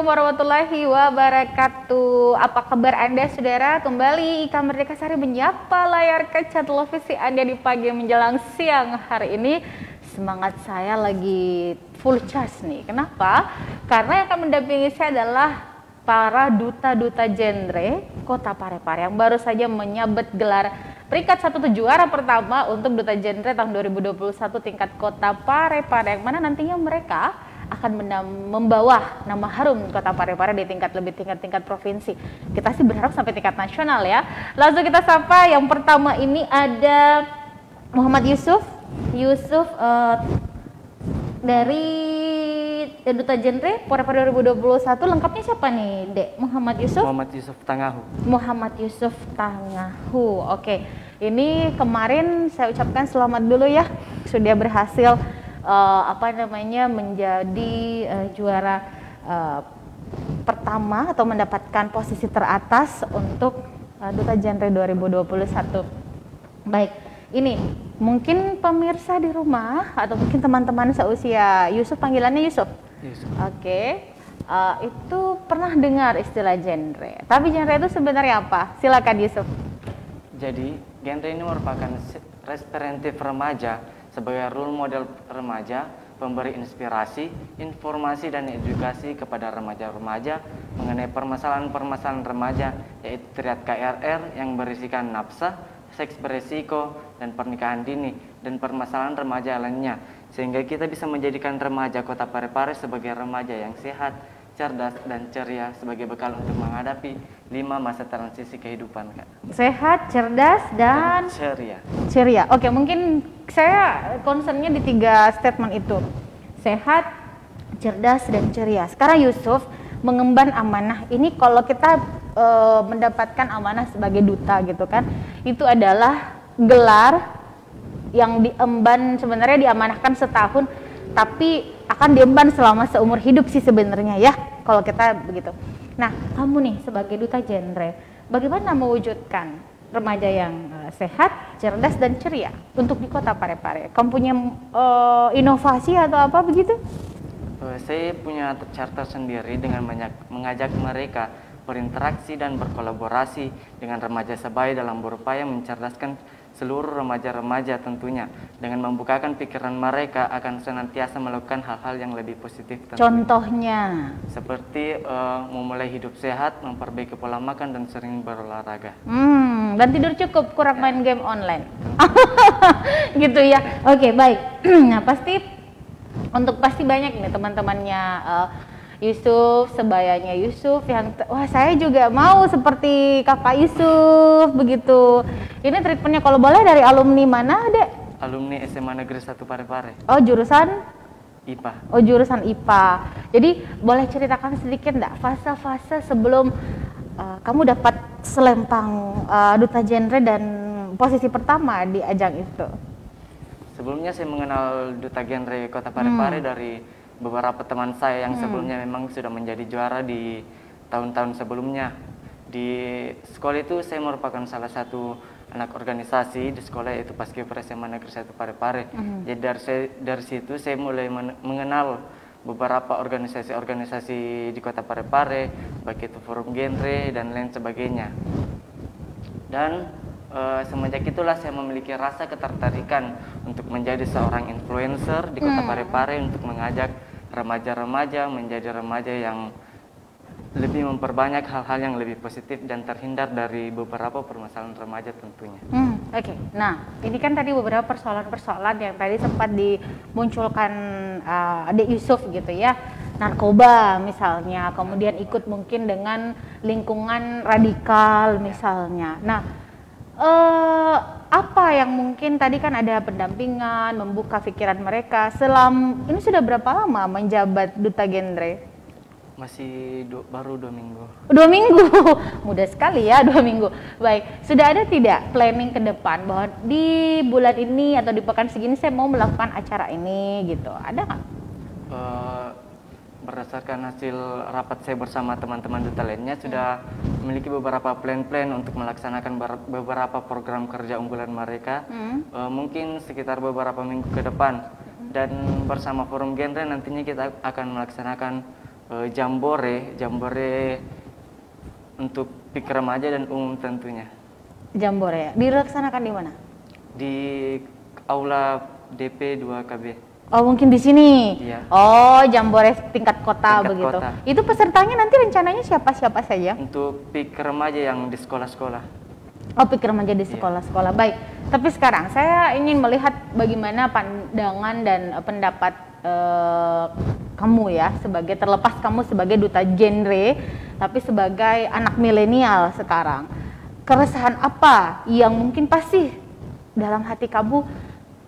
Assalamualaikum warahmatullahi wabarakatuh. Apa kabar Anda, saudara? Kembali Ika Merdeka Sari menyapa layar kaca televisi Anda di pagi menjelang siang hari ini. Semangat saya lagi full charge nih. Kenapa? Karena yang akan mendampingi saya adalah para duta-duta genre Kota Parepare yang baru saja menyabet gelar peringkat 1 juara pertama untuk duta genre tahun 2021 tingkat Kota Parepare, yang mana nantinya mereka akan membawa nama harum Kota Parepare di tingkat provinsi. Kita sih berharap sampai tingkat nasional ya. Langsung kita sapa yang pertama ini ada Muhammad Yusuf. Dari duta genre Parepare 2021, lengkapnya siapa nih, Dek? Muhammad Yusuf? Muhammad Yusuf Tangahu. Muhammad Yusuf Tangahu. Oke. Ini kemarin saya ucapkan selamat dulu ya, sudah berhasil menjadi juara pertama atau mendapatkan posisi teratas untuk duta genre 2021. Baik, ini mungkin pemirsa di rumah atau mungkin teman-teman seusia Yusuf, panggilannya Yusuf. Yusuf. Oke. Itu pernah dengar istilah genre. Tapi genre itu sebenarnya apa? Silakan Yusuf. Jadi, genre ini merupakan representatif remaja sebagai role model remaja, pemberi inspirasi, informasi dan edukasi kepada remaja-remaja mengenai permasalahan-permasalahan remaja, yaitu triad KRR yang berisikan nafsa, seks beresiko, dan pernikahan dini, dan permasalahan remaja lainnya, sehingga kita bisa menjadikan remaja Kota Parepare sebagai remaja yang sehat, cerdas, dan ceria sebagai bekal untuk menghadapi 5 masa transisi kehidupan, Kak. Sehat, cerdas, dan ceria. Oke, mungkin saya concernnya di 3 statement itu. Sehat, cerdas, dan ceria. Sekarang Yusuf mengemban amanah ini. Kalau kita mendapatkan amanah sebagai duta gitu kan, itu adalah gelar yang diemban, sebenarnya diamanahkan setahun, tapi akan diemban selama seumur hidup sih sebenarnya ya, kalau kita begitu. Nah, kamu nih sebagai duta genre, bagaimana mewujudkan remaja yang sehat, cerdas, dan ceria untuk di Kota Parepare? Kamu punya inovasi atau apa begitu? Saya punya charter sendiri dengan mengajak mereka berinteraksi dan berkolaborasi dengan remaja sebaya dalam berupaya mencerdaskan seluruh remaja-remaja tentunya, dengan membukakan pikiran mereka akan senantiasa melakukan hal-hal yang lebih positif tentunya. Contohnya? Seperti memulai hidup sehat, memperbaiki pola makan, dan sering berolahraga. Dan tidur cukup, kurang main game online. Gitu ya. Oke, baik. Nah, pasti banyak nih teman-temannya Yusuf, sebayanya Yusuf yang wah saya juga mau seperti kakak Yusuf begitu. Ini treatmentnya kalau boleh dari alumni mana, Dek? Alumni SMA Negeri 1 Parepare. Oh, jurusan IPA. Oh, jurusan IPA. Jadi boleh ceritakan sedikit enggak fase-fase sebelum kamu dapat selempang duta genre dan posisi pertama di ajang itu? Sebelumnya saya mengenal duta genre Kota Parepare dari beberapa teman saya yang sebelumnya memang sudah menjadi juara di tahun-tahun sebelumnya. Di sekolah itu saya merupakan salah satu anak organisasi di sekolah, yaitu Paskibra SMA Negeri 1 Parepare. Jadi dari situ saya mulai mengenal beberapa organisasi-organisasi di Kota Parepare, baik itu forum genre dan lain sebagainya. Dan semenjak itulah saya memiliki rasa ketertarikan untuk menjadi seorang influencer di Kota Parepare, untuk mengajak remaja-remaja menjadi remaja yang lebih memperbanyak hal-hal yang lebih positif dan terhindar dari beberapa permasalahan remaja tentunya. Oke. Nah, ini kan tadi beberapa persoalan-persoalan yang tadi sempat dimunculkan Adik Yusuf gitu ya. Narkoba misalnya, kemudian ikut mungkin dengan lingkungan radikal misalnya. Nah, apa yang mungkin tadi kan ada pendampingan, membuka pikiran mereka. Ini sudah berapa lama menjabat duta genre? Masih baru 2 minggu. 2 minggu, mudah sekali ya 2 minggu. Baik, sudah ada tidak planning ke depan bahwa di bulan ini atau di pekan segini saya mau melakukan acara ini gitu? Ada nggak? Berdasarkan hasil rapat saya bersama teman-teman duta lainnya, sudah memiliki beberapa plan-plan untuk melaksanakan beberapa program kerja unggulan mereka. Mungkin sekitar beberapa minggu ke depan. Dan bersama forum genre nantinya kita akan melaksanakan jambore untuk PIK remaja dan umum tentunya. Jambore ya. Dilaksanakan di mana? Di aula DP 2KB. Oh, mungkin di sini. Iya. Oh, Jambore tingkat kota Tingkat begitu. kota. Itu pesertanya nanti rencananya siapa-siapa saja? Untuk PIK remaja yang di sekolah-sekolah. Oh, pikir remaja di sekolah-sekolah. Baik. Tapi sekarang saya ingin melihat bagaimana pandangan dan pendapat kamu ya, sebagai terlepas kamu sebagai duta genre, tapi sebagai anak milenial sekarang. Keresahan apa yang mungkin pasti dalam hati kamu,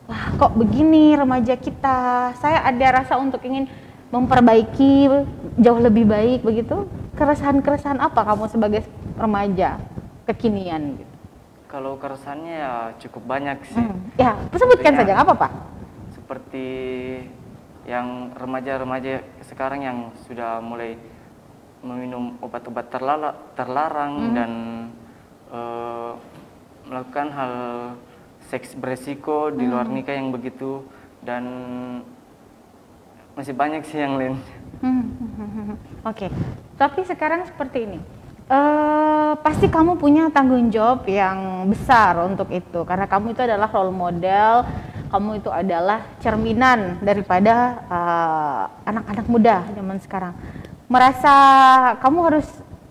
wah kok begini remaja kita, saya ada rasa untuk ingin memperbaiki jauh lebih baik begitu. Keresahan-keresahan apa kamu sebagai remaja kekinian gitu? Kalau keresahannya ya cukup banyak sih. Ya, sebutkan saja, nggak apa-apa. Seperti yang remaja-remaja sekarang yang sudah mulai meminum obat-obat terlarang dan melakukan hal seks beresiko di luar nikah yang begitu, dan masih banyak sih yang lain. Oke. Tapi sekarang seperti ini, pasti kamu punya tanggung jawab yang besar untuk itu, karena kamu itu adalah role model, kamu itu adalah cerminan daripada anak-anak muda zaman sekarang. Merasa kamu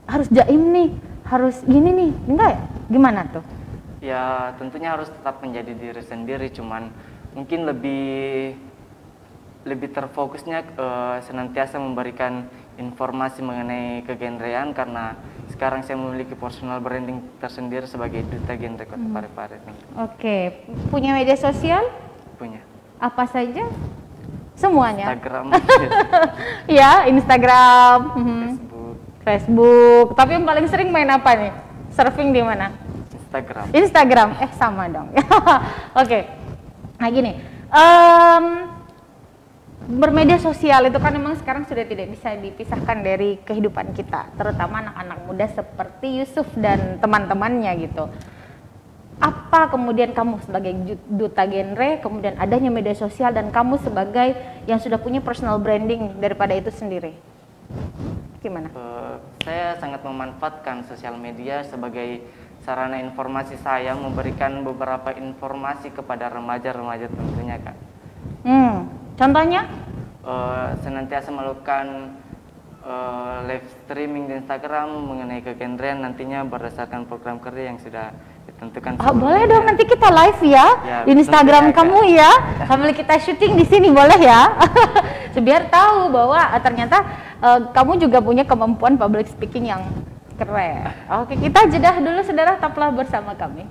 harus jaim nih, harus gini nih, enggak ya? Gimana tuh? Ya tentunya harus tetap menjadi diri sendiri, cuman mungkin lebih terfokusnya senantiasa memberikan informasi mengenai kegenrean, karena sekarang saya memiliki personal branding tersendiri sebagai duta genre Kota Parepare. Oke, punya media sosial? Punya. Apa saja? Semuanya? Instagram. Ya, Instagram, Facebook. Tapi yang paling sering main apa nih? Surfing di mana? Instagram. Sama dong. Oke. Nah gini, bermedia sosial itu kan memang sekarang sudah tidak bisa dipisahkan dari kehidupan kita, terutama anak-anak muda seperti Yusuf dan teman-temannya gitu. Apa kemudian kamu sebagai duta genre, kemudian adanya media sosial, dan kamu sebagai yang sudah punya personal branding daripada itu sendiri, gimana? Saya sangat memanfaatkan sosial media sebagai sarana informasi saya, memberikan beberapa informasi kepada remaja-remaja tentunya, Kak. Contohnya? Senantiasa melakukan live streaming di Instagram mengenai kegenrean nantinya berdasarkan program kerja yang sudah ditentukan. Boleh dong, nanti kita live ya, di Instagram kamu ya, sambil kita syuting di sini, boleh ya? Biar tahu bahwa ternyata kamu juga punya kemampuan public speaking yang keren. Oke, kita jeda dulu saudara, tetaplah bersama kami.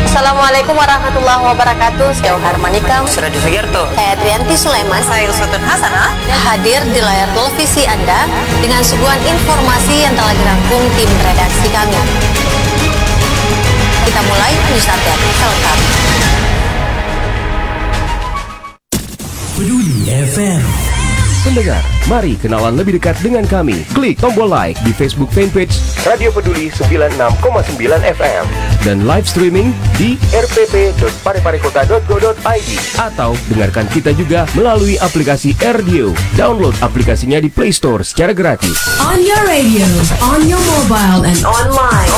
Assalamualaikum warahmatullahi wabarakatuh. Saya Harmanika, Suradi Sugiarto, saya Trianti Sulaiman, saya Uswatun Hasanah, hadir di layar televisi Anda dengan suguhan informasi yang telah dirangkum tim redaksi kami. Kita mulai news update selengkap. Peduli FM. Pendengar, mari kenalan lebih dekat dengan kami. Klik tombol like di Facebook fanpage Radio Peduli 96,9 FM dan live streaming di rpp.pareparekota.go.id, atau dengarkan kita juga melalui aplikasi RDio. Download aplikasinya di Play Store secara gratis. On your radio, on your mobile, and Online.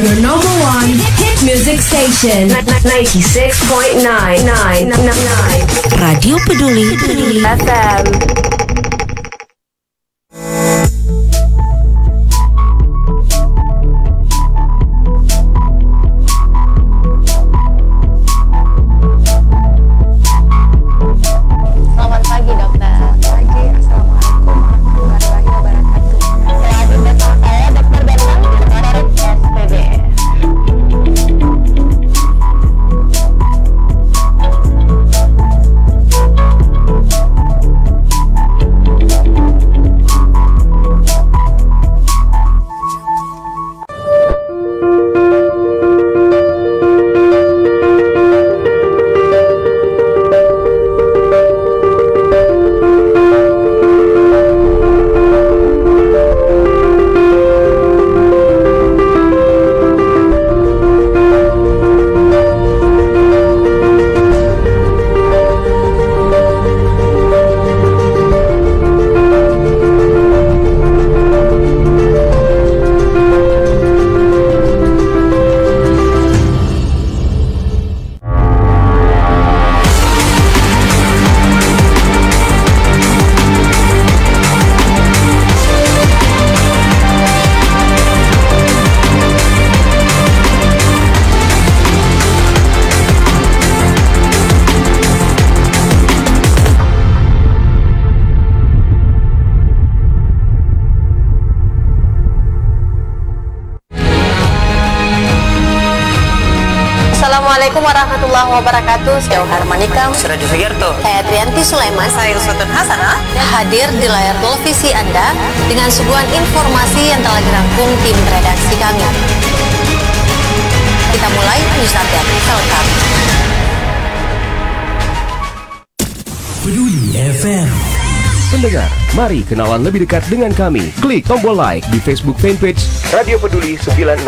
your number one hit music station. 96.9 Radio Peduli FM. Selamat pagi dokter. Pagi, assalamualaikum warahmatullahi wabarakatuh. Saya dokter Bentang dari SPB. Assalamualaikum warahmatullahi wabarakatuh. Saya Harmanikam. Suradi Sugiarto. Saya Trianti Sulaiman. Saya Rusutun Hasanah. Hadir di layar televisi Anda dengan suguhan informasi yang telah dirangkum tim redaksi kami. Kita mulai news update selengkap. Peduli FM. Pendengar, mari kenalan lebih dekat dengan kami. Klik tombol like di Facebook fanpage Radio Peduli 96,9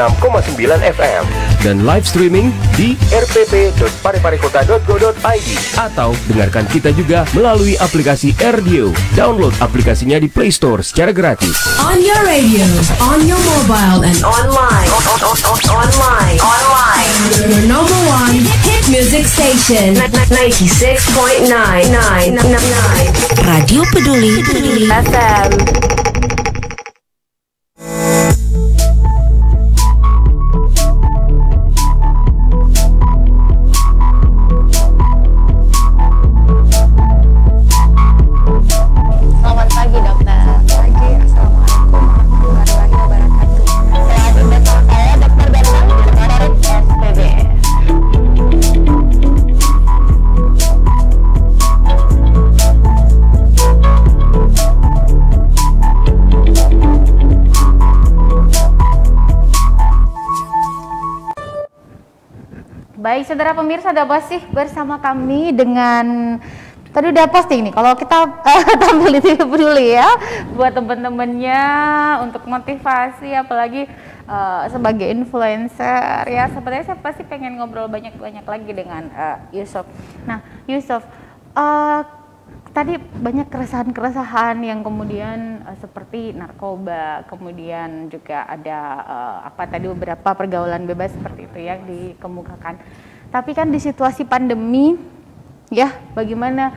FM dan live streaming di rpp.pareparekota.go.id atau dengarkan kita juga melalui aplikasi RDio. Download aplikasinya di Play Store secara gratis. On your radio, on your mobile, and online. Online. Your number one hit music station. 96.9. Radio Peduli FM. Selamat pagi dokter. Pagi, assalamualaikum warahmatullahi wabarakatuh. Selamat bersama saya Dokter Bernam dari SPBS. Baik, saudara pemirsa, ada apa sih bersama kami dengan tadi udah posting nih. Kalau kita tampil di TV Peduli ya, buat temen-temennya untuk motivasi, apalagi sebagai influencer ya. Sebenarnya saya pasti pengen ngobrol banyak-banyak lagi dengan Yusuf. Nah, Yusuf, tadi banyak keresahan-keresahan yang kemudian seperti narkoba, kemudian juga ada tadi beberapa pergaulan bebas seperti itu yang dikemukakan. Tapi kan di situasi pandemi, ya bagaimana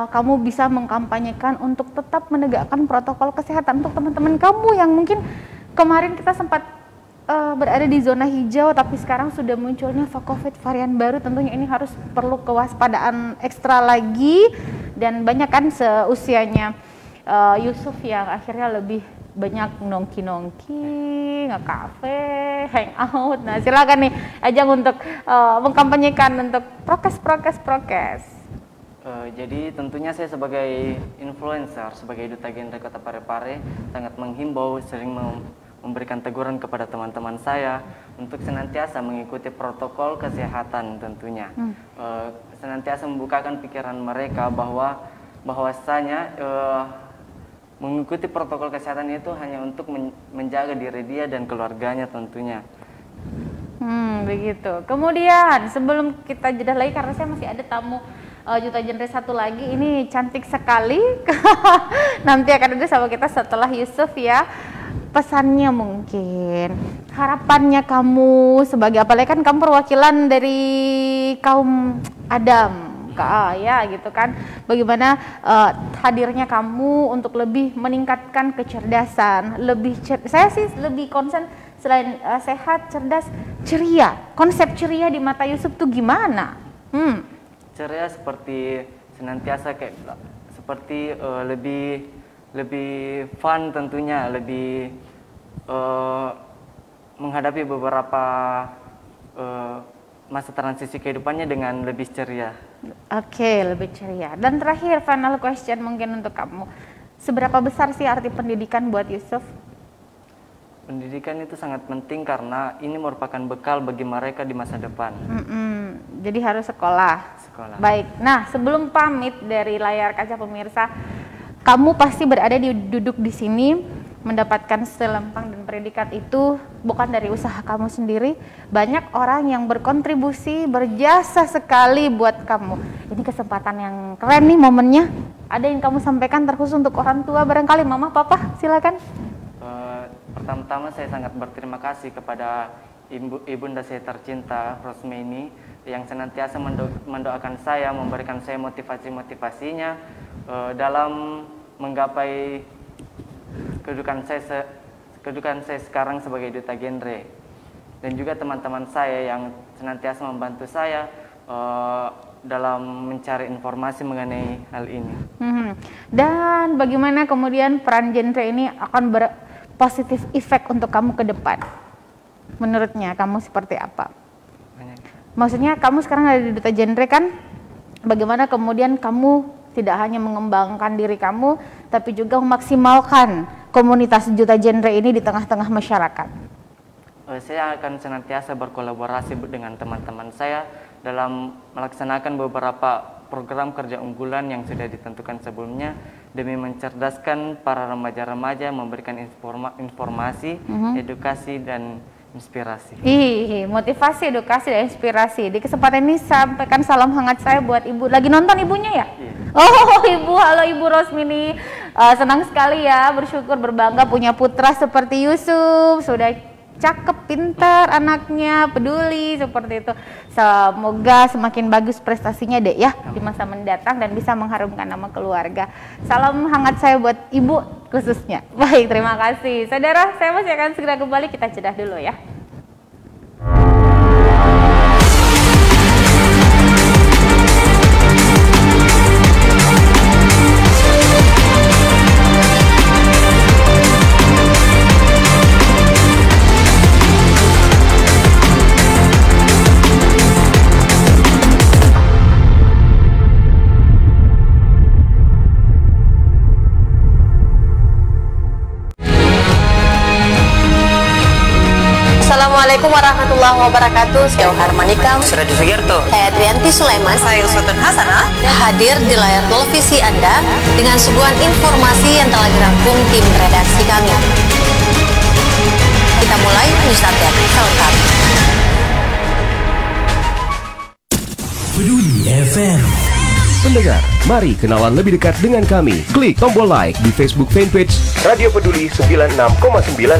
kamu bisa mengkampanyekan untuk tetap menegakkan protokol kesehatan untuk teman-teman kamu yang mungkin kemarin kita sempat berada di zona hijau, tapi sekarang sudah munculnya COVID varian baru. Tentunya ini harus perlu kewaspadaan ekstra lagi, dan banyak kan seusianya Yusuf yang akhirnya lebih banyak nongki-nongki, nge-cafe, hangout. Nah, silakan nih ajang untuk mengkampanyekan untuk prokes. Jadi tentunya saya sebagai influencer, sebagai duta genre Kota Parepare sangat menghimbau, sering memberikan teguran kepada teman-teman saya untuk senantiasa mengikuti protokol kesehatan tentunya. Senantiasa membukakan pikiran mereka bahwasanya mengikuti protokol kesehatan itu hanya untuk menjaga diri dia dan keluarganya tentunya. Begitu. Kemudian sebelum kita jeda lagi, karena saya masih ada tamu Duta Genre satu lagi, ini cantik sekali. Nanti akan ada sama kita setelah Yusuf ya. Pesannya mungkin, harapannya kamu sebagai, apalagi kan kamu perwakilan dari kaum Adam, ya gitu kan. Bagaimana hadirnya kamu untuk lebih meningkatkan kecerdasan, saya sih lebih concern selain sehat, cerdas, ceria. Konsep ceria di mata Yusuf tuh gimana? Ceria seperti senantiasa seperti lebih fun tentunya, lebih menghadapi beberapa masa transisi kehidupannya dengan lebih ceria. Oke, lebih ceria. Dan terakhir, final question mungkin untuk kamu. Seberapa besar sih arti pendidikan buat Yusuf? Pendidikan itu sangat penting karena ini merupakan bekal bagi mereka di masa depan. Jadi harus sekolah. Baik. Nah, sebelum pamit dari layar kaca pemirsa, kamu pasti duduk di sini mendapatkan selempang dan predikat itu bukan dari usaha kamu sendiri. Banyak orang yang berkontribusi, berjasa sekali buat kamu. Ini kesempatan yang keren nih momennya. Ada yang kamu sampaikan terkhusus untuk orang tua barangkali, mama, papa, silakan. Pertama-tama saya sangat berterima kasih kepada ibunda saya tercinta Rosmeni yang senantiasa mendoakan saya, memberikan saya motivasinya dalam menggapai kedudukan saya sekarang sebagai duta genre, dan juga teman-teman saya yang senantiasa membantu saya dalam mencari informasi mengenai hal ini. Dan bagaimana kemudian peran genre ini akan berpositif efek untuk kamu ke depan? Menurutnya kamu seperti apa? Maksudnya kamu sekarang ada di Duta Genre kan? Bagaimana kemudian kamu tidak hanya mengembangkan diri kamu, tapi juga memaksimalkan komunitas Duta Genre ini di tengah-tengah masyarakat? Saya akan senantiasa berkolaborasi dengan teman-teman saya dalam melaksanakan beberapa program kerja unggulan yang sudah ditentukan sebelumnya demi mencerdaskan para remaja-remaja, memberikan informasi, edukasi, dan inspirasi. Motivasi, edukasi, dan inspirasi. Di kesempatan ini sampaikan salam hangat saya buat ibu. Lagi nonton ibunya ya? Iya. Oh ibu, halo Ibu Rosmini. Senang sekali ya, bersyukur, berbangga punya putra seperti Yusuf. Sudah cakep, pintar anaknya, peduli seperti itu. Semoga semakin bagus prestasinya deh ya di masa mendatang dan bisa mengharumkan nama keluarga. Salam hangat saya buat ibu khususnya. Baik, terima kasih. Saudara, saya masih akan segera kembali, kita jeda dulu ya. Assalamualaikum warahmatullahi wabarakatuh. Saya Harmanika, Suradi Sugiarto, saya Trianti Sulaiman, Saya Sultan Hasanah, hadir di layar televisi Anda dengan suguhan informasi yang telah dirangkum tim redaksi kami. Kita mulai news update selengkap. Peduli FM. Pendengar, mari kenalan lebih dekat dengan kami. Klik tombol like di Facebook fanpage Radio Peduli 96,9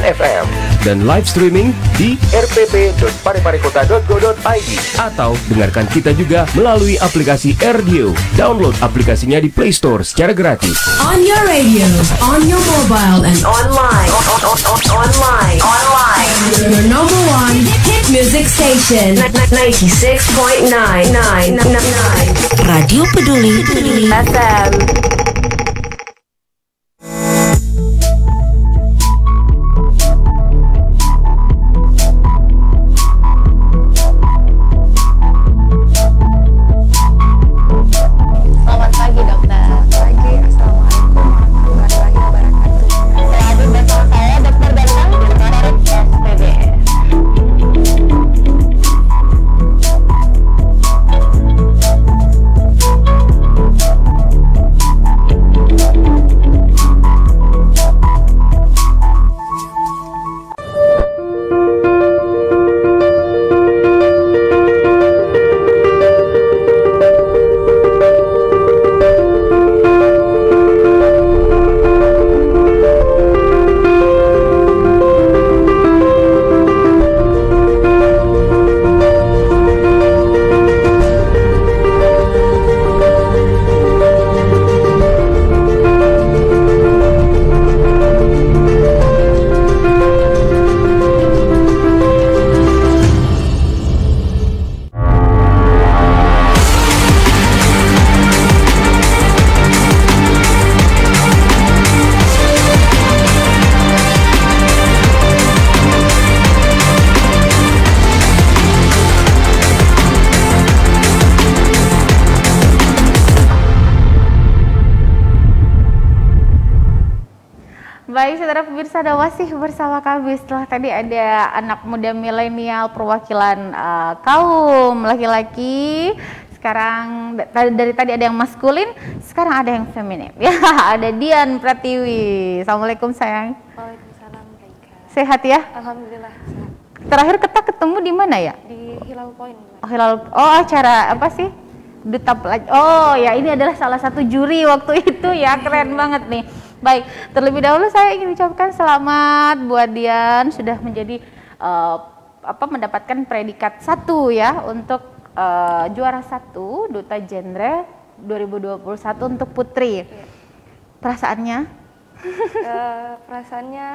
FM dan live streaming di rpp.pareparekota.go.id atau dengarkan kita juga melalui aplikasi RDio. Download aplikasinya di Play Store secara gratis. On your radio, on your mobile, and online. Online. Your number one hit music station. 96.9. Radio Peduli FM. Selamat pagi dokter. Pagi, assalamualaikum warahmatullahi wabarakatuh. Selamat bersama saya Dokter Bentang dari SPBS. Baik, saudara pemirsa, ada masih bersama kami. Setelah tadi ada anak muda milenial perwakilan kaum laki-laki. Sekarang dari tadi ada yang maskulin, sekarang ada yang feminin. Ya, ada Dian Pratiwi. Assalamualaikum sayang. Waalaikumsalam Kak Ika. Sehat ya? Alhamdulillah sehat. Terakhir kita ketemu di mana ya? Di Hilal Point. Oh, acara apa sih? Duta Pelajar. Oh ya, ini adalah salah satu juri waktu itu ya, keren banget nih. Baik, terlebih dahulu saya ingin ucapkan selamat buat Dian sudah menjadi mendapatkan predikat 1 ya untuk juara 1 Duta Genre 2021 untuk putri. Perasaannya? Perasaannya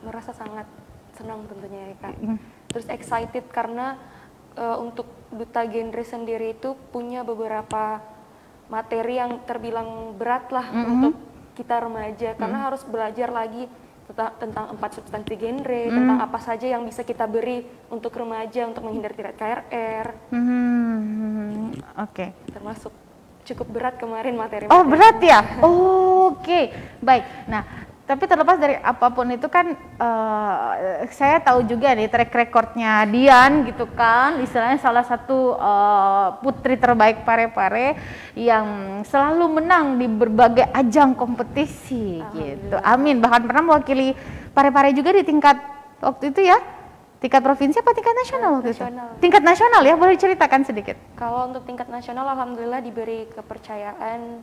merasa sangat senang tentunya ya Kak. Terus excited karena untuk Duta Genre sendiri itu punya beberapa materi yang terbilang berat lah untuk kita remaja karena harus belajar lagi tentang 4 substansi genre, tentang apa saja yang bisa kita beri untuk remaja untuk menghindari KRR. Oke. Termasuk cukup berat kemarin materi. Oh, berat ya? Oke, baik. Nah, tapi terlepas dari apapun itu kan saya tahu juga nih track recordnya Dian gitu kan, istilahnya salah satu putri terbaik Parepare yang selalu menang di berbagai ajang kompetisi gitu. Amin. Bahkan pernah mewakili Parepare juga di tingkat waktu itu ya, tingkat provinsi apa tingkat nasional waktu itu? Tingkat nasional ya, boleh ceritakan sedikit? Kalau untuk tingkat nasional, alhamdulillah diberi kepercayaan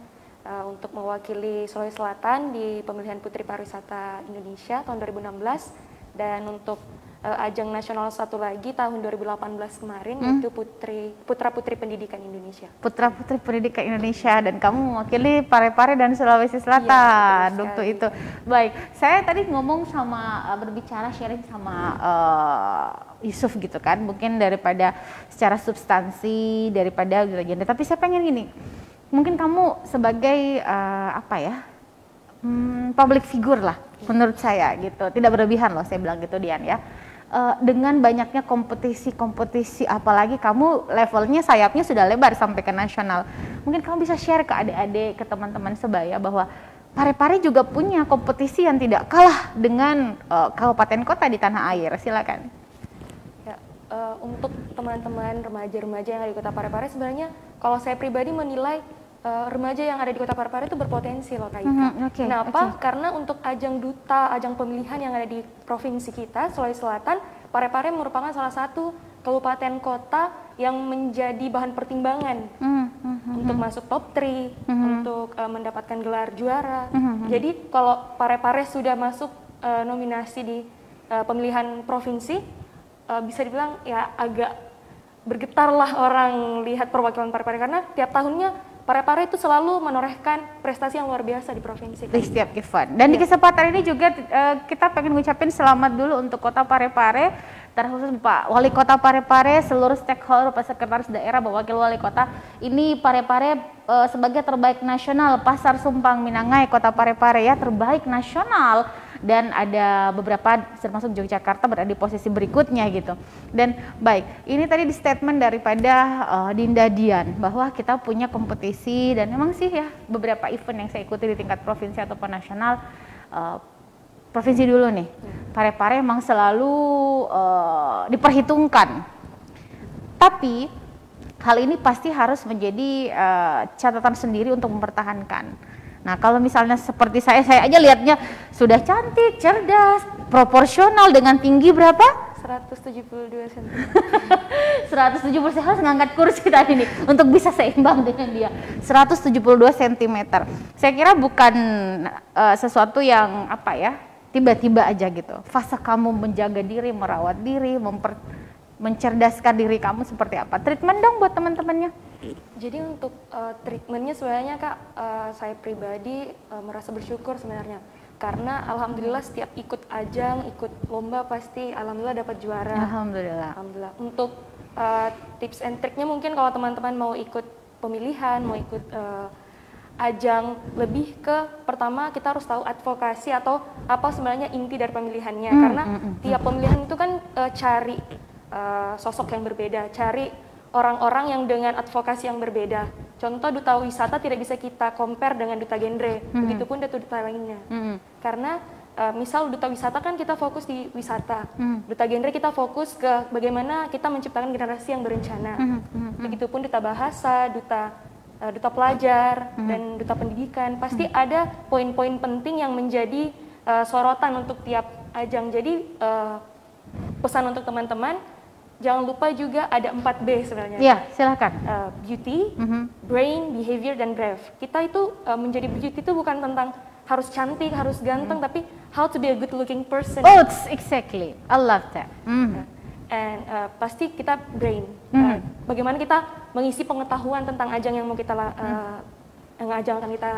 untuk mewakili Sulawesi Selatan di pemilihan Putri Pariwisata Indonesia tahun 2016, dan untuk ajang nasional satu lagi tahun 2018 kemarin yaitu Putra Putri Pendidikan Indonesia. Putra Putri Pendidikan Indonesia, dan kamu mewakili Parepare dan Sulawesi Selatan waktu itu. Baik, saya tadi ngomong sama berbicara sharing sama Yusuf gitu kan, mungkin daripada secara substansi daripada agenda, tapi saya pengen gini. Mungkin kamu sebagai public figure lah menurut saya gitu, tidak berlebihan loh saya bilang gitu Dian ya, dengan banyaknya kompetisi apalagi kamu levelnya sayapnya sudah lebar sampai ke nasional, mungkin kamu bisa share ke adik-adik, ke teman-teman sebaya bahwa Parepare juga punya kompetisi yang tidak kalah dengan kabupaten kota di tanah air. Silakan. Ya, untuk teman-teman remaja-remaja yang ada di Kota Parepare, sebenarnya kalau saya pribadi menilai remaja yang ada di Kota Parepare itu berpotensi loh Kak Ika. Kenapa? Karena untuk ajang duta, ajang pemilihan yang ada di provinsi kita, Sulawesi Selatan, Parepare merupakan salah satu kabupaten kota yang menjadi bahan pertimbangan untuk masuk top 3, untuk mendapatkan gelar juara. Jadi kalau Parepare sudah masuk nominasi di pemilihan provinsi, bisa dibilang ya agak bergetarlah orang lihat perwakilan Parepare, karena tiap tahunnya Parepare itu selalu menorehkan prestasi yang luar biasa di provinsi. Di setiap event. Dan di kesempatan ini juga kita pengen ngucapin selamat dulu untuk Kota Parepare, terkhusus Pak Wali Kota Parepare, seluruh stakeholder, Pak Sekretaris Daerah, Pak Wakil Wali Kota. Ini Parepare sebagai terbaik nasional, Pasar Sumpang Minangai, Kota Parepare ya, terbaik nasional. Dan ada beberapa termasuk Yogyakarta berada di posisi berikutnya gitu. Dan baik, ini tadi di statement daripada Dinda Dian bahwa kita punya kompetisi, dan memang sih ya beberapa event yang saya ikuti di tingkat provinsi ataupun nasional. Provinsi dulu nih, Parepare memang selalu diperhitungkan, tapi hal ini pasti harus menjadi catatan sendiri untuk mempertahankan. Nah, kalau misalnya seperti saya aja lihatnya sudah cantik, cerdas, proporsional dengan tinggi berapa? 172 cm. 170, saya harus ngangkat kursi tadi nih untuk bisa seimbang dengan dia. 172 cm. Saya kira bukan sesuatu yang tiba-tiba aja gitu. Fase kamu menjaga diri, merawat diri, mencerdaskan diri kamu seperti apa? Treatment dong buat teman-temannya. Jadi untuk treatmentnya sebenarnya Kak, saya pribadi merasa bersyukur sebenarnya, karena alhamdulillah setiap ikut ajang, ikut lomba pasti alhamdulillah dapat juara. Alhamdulillah. Untuk tips and triknya mungkin kalau teman-teman mau ikut pemilihan, mau ikut ajang, lebih ke pertama kita harus tahu advokasi atau apa sebenarnya inti dari pemilihannya, karena tiap pemilihan itu kan cari sosok yang berbeda, cari orang-orang yang dengan advokasi yang berbeda. Contoh duta wisata tidak bisa kita compare dengan duta genre, begitupun duta lainnya. Karena misal duta wisata kan kita fokus di wisata, duta genre kita fokus ke bagaimana kita menciptakan generasi yang berencana. Begitupun duta bahasa, duta pelajar, dan duta pendidikan, pasti ada poin-poin penting yang menjadi sorotan untuk tiap ajang. Jadi pesan untuk teman-teman, jangan lupa juga ada 4B sebenarnya. Iya, silakan. Beauty, brain, behavior, dan brave. Kita itu menjadi beauty itu bukan tentang harus cantik, harus ganteng, tapi how to be a good looking person. Oh, exactly. I love that. And pasti kita brain. Bagaimana kita mengisi pengetahuan tentang ajang yang mau kita yang ajang akan kita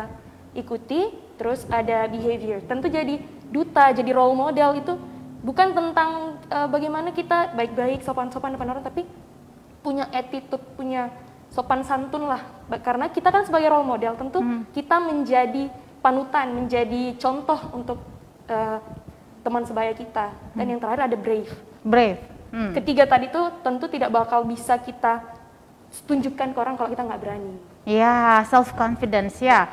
ikuti. Terus ada behavior. Tentu jadi duta, jadi role model itu bukan tentang bagaimana kita baik-baik, sopan-sopan depan orang, tapi punya attitude, punya sopan santun lah. Karena kita kan sebagai role model, tentu kita menjadi panutan, menjadi contoh untuk teman sebaya kita. Dan yang terakhir ada brave. Brave. Ketiga tadi tuh tentu tidak bakal bisa kita tunjukkan ke orang kalau kita nggak berani. Ya, self confidence ya.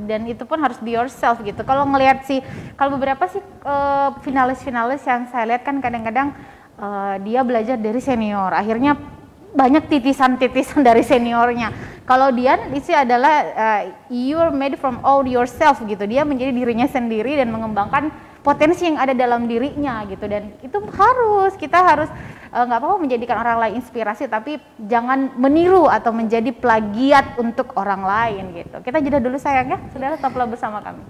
Dan itu pun harus be yourself gitu. Kalau ngelihat sih, kalau beberapa sih finalis-finalis yang saya lihat kan kadang-kadang dia belajar dari senior. Akhirnya banyak titisan-titisan dari seniornya. Kalau Dian itu adalah you're made from all yourself gitu. Dia menjadi dirinya sendiri dan mengembangkan potensi yang ada dalam dirinya gitu. Dan itu kita harus nggak apa-apa menjadikan orang lain inspirasi, tapi jangan meniru atau menjadi plagiat untuk orang lain gitu. Kita jeda dulu sayang ya, saudara, tetaplah bersama kami.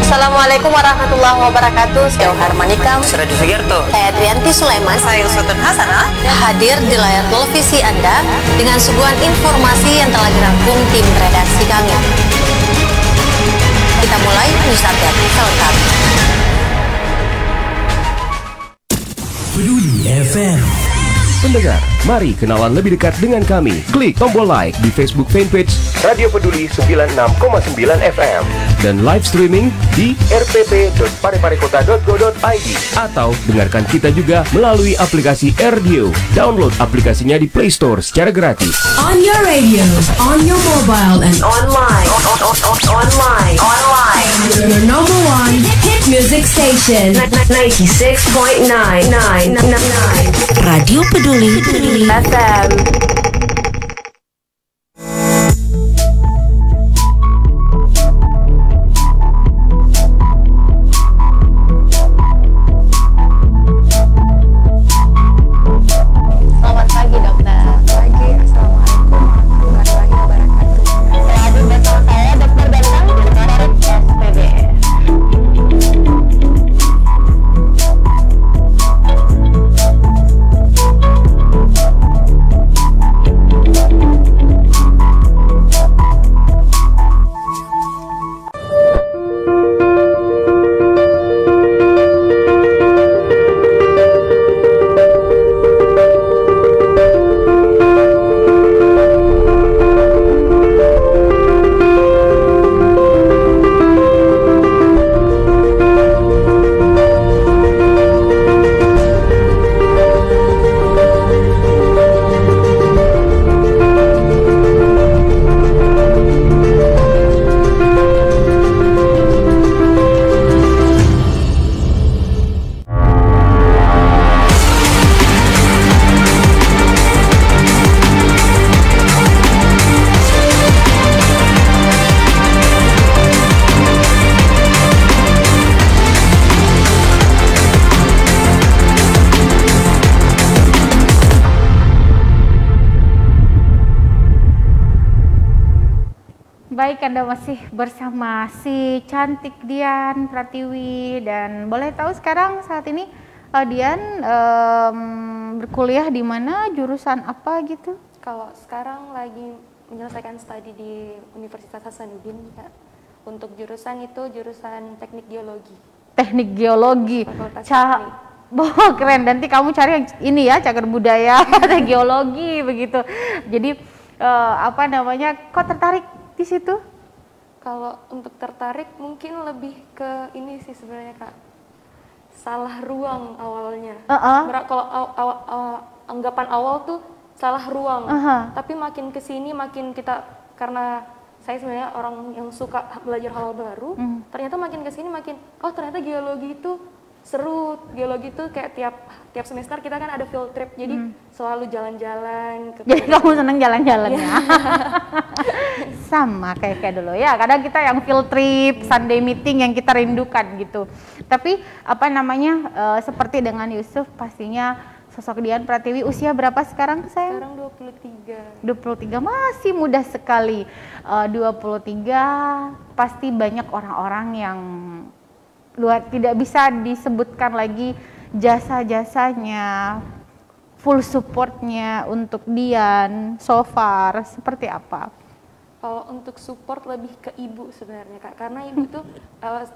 Assalamualaikum warahmatullahi wabarakatuh. Saya Harmanika, Suradi Sugiarto. saya Adrianti Sulaiman. Saya Sultan Hasanah. Hadir di layar televisi Anda dengan suguhan informasi yang telah dirangkum tim redaksi kami. Kita mulai news update selengkap. Peduli FM. Pendengar, mari kenalan lebih dekat dengan kami. Klik tombol like di Facebook fanpage Radio Peduli 96,9 FM dan live streaming di rpp.pareparekota.go.id atau dengarkan kita juga melalui aplikasi RDio. Download aplikasinya di Play Store secara gratis. On your radio, on your mobile, and online. Online. Your number one hit music station. 96.9. Radio Peduli FM. Selamat pagi dokter. Pagi, assalamualaikum warahmatullahi wabarakatuh. Hadir bersama saya Dokter Bentang dari SPBS. Baik, Anda masih bersama si cantik Dian Pratiwi, dan boleh tahu sekarang saat ini Dian berkuliah di mana, jurusan apa gitu? Kalau sekarang lagi menyelesaikan studi di Universitas Hasanuddin, Kak. Untuk jurusan itu jurusan teknik geologi. Teknik geologi. Fakultas Teknik. Oh, keren. Nanti kamu cari yang ini ya, cagar budaya, geologi begitu. Jadi apa namanya? Kok tertarik di situ? Kalau untuk tertarik mungkin lebih ke ini sih sebenarnya, Kak. Salah ruang awalnya. Kalau anggapan awal tuh salah ruang. Tapi makin kesini makin kita, karena saya sebenarnya orang yang suka belajar hal baru, ternyata makin kesini makin, oh ternyata geologi itu seru. Geologi itu kayak tiap semester kita kan ada field trip, jadi selalu jalan-jalan. Jadi kamu seneng jalan-jalan ya? Sama kayak dulu ya. Kadang kita yang field trip, Sunday meeting yang kita rindukan gitu. Tapi apa namanya, seperti dengan Yusuf, pastinya sosok Dian Pratiwi usia berapa sekarang sayang? Sekarang 23. 23, masih muda sekali. 23 pasti banyak orang-orang yang tidak bisa disebutkan lagi jasa-jasanya, full supportnya untuk Dian so far seperti apa? Kalau untuk support lebih ke ibu sebenarnya Kak, karena ibu tuh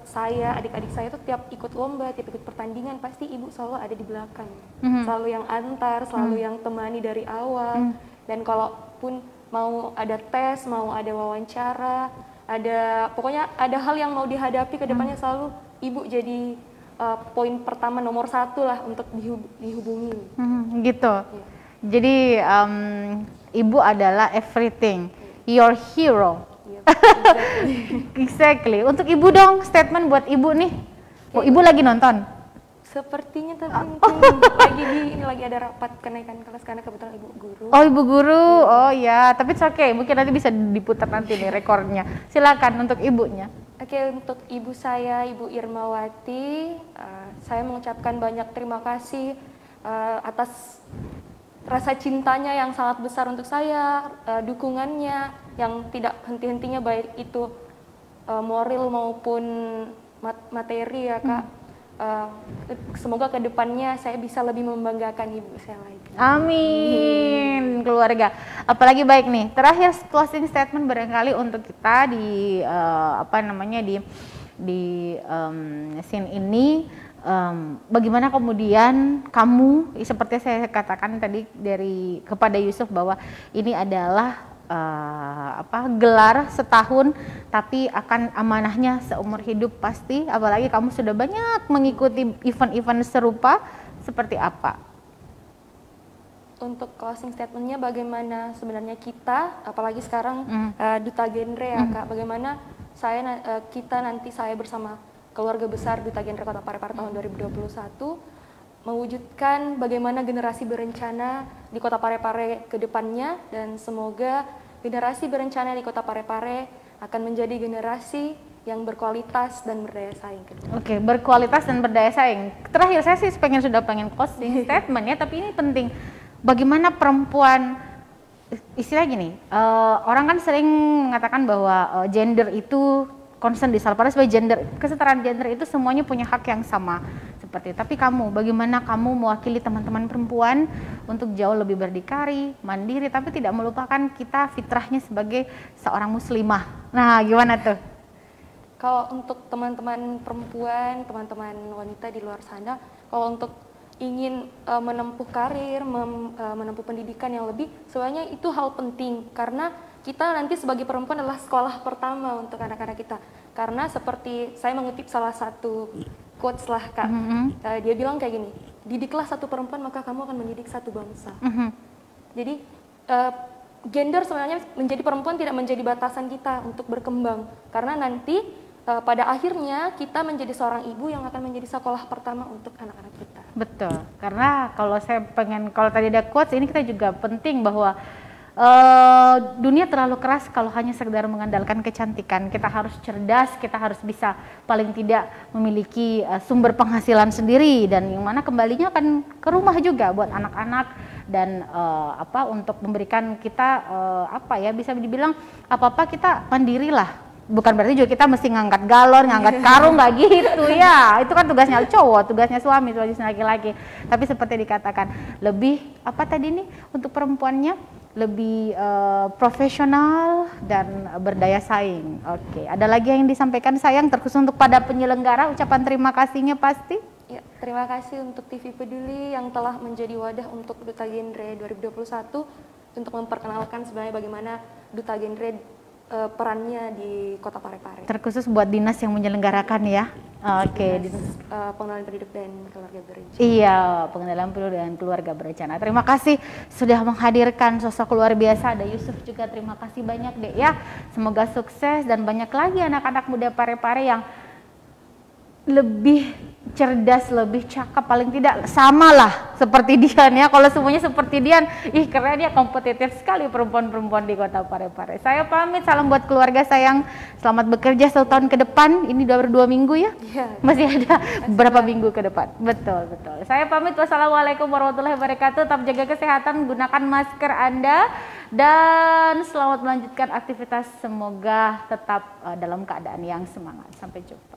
saya, adik-adik saya tuh tiap ikut lomba, tiap ikut pertandingan pasti ibu selalu ada di belakang, selalu yang antar, selalu yang temani dari awal. Dan kalaupun mau ada tes, mau ada wawancara, pokoknya ada hal yang mau dihadapi ke depannya selalu ibu jadi poin pertama nomor 1 lah untuk dihubungi. Gitu. Yeah. Jadi ibu adalah everything, your hero. Yep, exactly. Untuk ibu dong, statement buat ibu nih. Oh, ibu lagi nonton? Sepertinya tapi mungkin lagi ada rapat kenaikan kelas karena kebetulan ibu guru. Oh, ibu guru. Oh ya, tapi it's okay. Mungkin nanti bisa diputar nanti nih rekornya. Silakan untuk ibunya. Oke, untuk ibu saya, Ibu Irmawati, saya mengucapkan banyak terima kasih atas rasa cintanya yang sangat besar untuk saya, dukungannya yang tidak henti-hentinya, baik itu moral maupun materi ya Kak. Semoga kedepannya saya bisa lebih membanggakan ibu saya lagi. Amin. Keluarga. Apalagi baik nih. Terakhir closing statement barangkali untuk kita di scene ini. Bagaimana kemudian kamu, seperti saya katakan tadi kepada Yusuf bahwa ini adalah gelar setahun, tapi akan amanahnya seumur hidup pasti. Apalagi kamu sudah banyak mengikuti event-event serupa, seperti apa? Untuk closing statementnya, bagaimana sebenarnya kita, apalagi sekarang Duta Genre ya Kak, bagaimana saya bersama keluarga besar Duta Genre Kota Parepare tahun 2021 mewujudkan bagaimana generasi berencana di Kota Parepare ke depannya, dan semoga generasi berencana di Kota Parepare akan menjadi generasi yang berkualitas dan berdaya saing. Oke, berkualitas dan berdaya saing. Terakhir saya sih sudah pengen closing statement ya, tapi ini penting. Bagaimana perempuan, istilah gini, orang kan sering mengatakan bahwa gender itu concern di Salpara sebagai gender, kesetaraan gender itu semuanya punya hak yang sama. Tapi kamu, bagaimana kamu mewakili teman-teman perempuan untuk jauh lebih berdikari, mandiri, tapi tidak melupakan kita fitrahnya sebagai seorang muslimah. Nah, gimana tuh? Kalau untuk teman-teman perempuan, teman-teman wanita di luar sana, kalau untuk ingin menempuh karir, menempuh pendidikan yang lebih, sebenarnya itu hal penting, karena kita nanti sebagai perempuan adalah sekolah pertama untuk anak-anak kita. Karena seperti saya mengutip salah satu quotes lah Kak, dia bilang kayak gini, didiklah satu perempuan maka kamu akan mendidik satu bangsa. Jadi gender sebenarnya menjadi perempuan tidak menjadi batasan kita untuk berkembang, karena nanti pada akhirnya kita menjadi seorang ibu yang akan menjadi sekolah pertama untuk anak-anak kita. Betul, karena kalau tadi ada quotes ini, kita juga penting bahwa dunia terlalu keras kalau hanya sekedar mengandalkan kecantikan. Kita harus cerdas, kita harus bisa paling tidak memiliki sumber penghasilan sendiri, dan yang mana kembalinya akan ke rumah juga buat anak-anak, dan untuk memberikan kita bisa dibilang apa-apa kita mandiri lah. Bukan berarti juga kita mesti ngangkat galon, ngangkat karung, nggak gitu ya. Itu kan tugasnya cowok, tugasnya suami, tugasnya laki-laki. Tapi seperti dikatakan, lebih untuk perempuannya lebih profesional dan berdaya saing. Oke, ada lagi yang disampaikan sayang terkhusus untuk pada penyelenggara, ucapan terima kasihnya pasti? Ya, terima kasih untuk TV Peduli yang telah menjadi wadah untuk Duta Genre 2021 untuk memperkenalkan sebenarnya bagaimana Duta Genre perannya di Kota Parepare. Terkhusus buat dinas yang menyelenggarakan ya. Oke. Pengenalan penduduk dan keluarga berencana. Iya, pengenalan penduduk dan keluarga berencana. Terima kasih sudah menghadirkan sosok luar biasa. Ada Yusuf juga, terima kasih banyak Dek ya. Semoga sukses dan banyak lagi anak-anak muda Parepare yang lebih cerdas, lebih cakep, paling tidak samalah seperti Dian ya. Kalau semuanya seperti Dian, karena dia kompetitif sekali perempuan-perempuan di Kota Parepare. Saya pamit, salam buat keluarga sayang. Selamat bekerja 1 tahun ke depan. Ini udah 2 minggu ya? Masih ada beberapa minggu ke depan. Betul. Saya pamit, wassalamualaikum warahmatullahi wabarakatuh. Tetap jaga kesehatan, gunakan masker Anda, dan selamat melanjutkan aktivitas. Semoga tetap dalam keadaan yang semangat. Sampai jumpa.